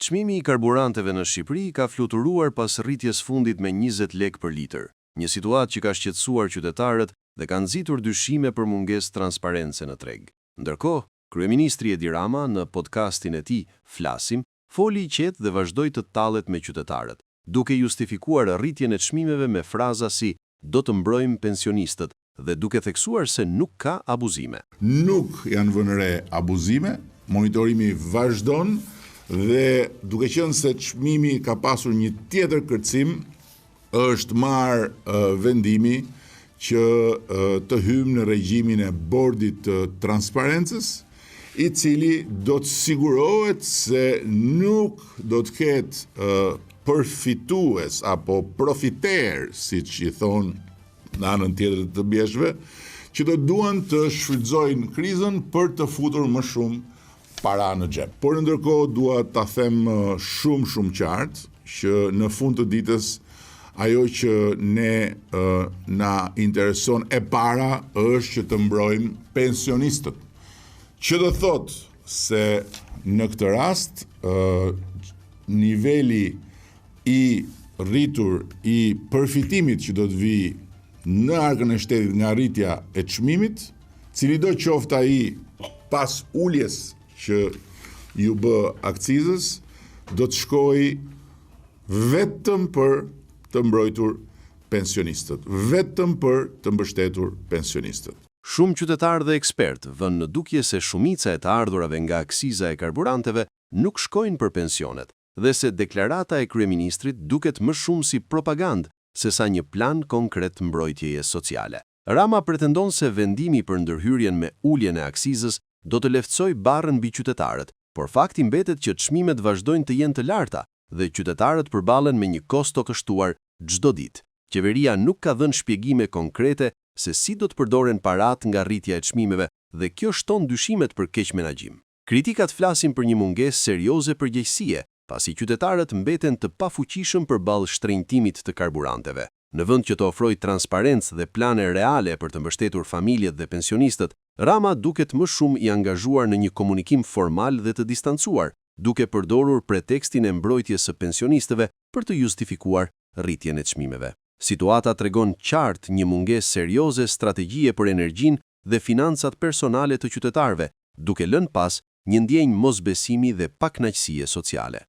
Çmimi I karburanteve në Shqipëri ka fluturuar pas rritjes fundit me 20 lekë për litër, një situatë që ka shqetësuar qytetarët dhe ka nxitur dyshime për mungesë transparence në treg. Ndërkohë, kryeministri Edi Rama në podcastin e tij Flasim foli I qetë dhe vazhdoi të tallet me qytetarët, duke justifikuar rritjen e çmimeve me fraza si "do të mbrojmë pensionistët" dhe duke theksuar se nuk ka abuzime. Nuk janë vënë re abuzime, monitorimi vazhdon dhe duke qenë se çmimi ka pasur një tjetër kërcim, është marrë vendimi që të hymë në regjimin e bordit të transparencës, I cili do të sigurohet se nuk do të ketë përfitues apo profiter, siç I thonë në anën tjetër të bjeshve, që do duan të shfrytëzojnë krizën për të futur më shumë para në xhep. Por ndërkohë dua ta them shumë qartë që në fund të ditës ajo që ne na intereson e para është që të mbrojmë pensionistët. Që do thotë se në këtë rast niveli I rritur I përfitimit që do të vijë në arkën e shtetit nga rritja e çmimit, cili do qoftë ai pas uljes që ju bë akcizës, do të shkojë vetëm për të mbrojtur pensionistët, vetëm për të mbështetur pensionistët. Shumë qytetarë dhe ekspertë vënë në dukje se shumica e të ardhurave nga akciza e karburanteve nuk shkojnë për pensionet dhe se deklarata e kryeministrit duket më shumë si propagandë sesa një plan konkret mbrojtjeje sociale. Rama pretendon se vendimi për ndërhyrjen me uljen e akcizës do të lehtësojë barrën mbi qytetarët, por fakti mbetet që çmimet vazhdojnë të jenë të larta dhe qytetarët përballen me një kosto të kështuar çdo ditë. Qeveria nuk ka dhënë shpjegime konkrete se si do të përdoren paratë nga rritja e çmimeve dhe kjo shton dyshimet për keq menaxhim. Kritikat flasin për një mungesë serioze përgjegjësie, pasi qytetarët mbeten të pafuqishëm përballë shtrenjtimit të karburanteve. Në vend që të ofrojë transparencë dhe plane reale për të mbështetur familjet dhe pensionistët, Rama duket më shumë I angazhuar në një komunikim formal dhe të distancuar, duke përdorur pretekstin e mbrojtjes së pensionistëve për të justifikuar rritjen e çmimeve. Situata tregon qartë një mungesë serioze strategjie për energjinë dhe financat personale të qytetarëve, duke lënë pas një ndjenjë mosbesimi dhe pakënaqësie sociale.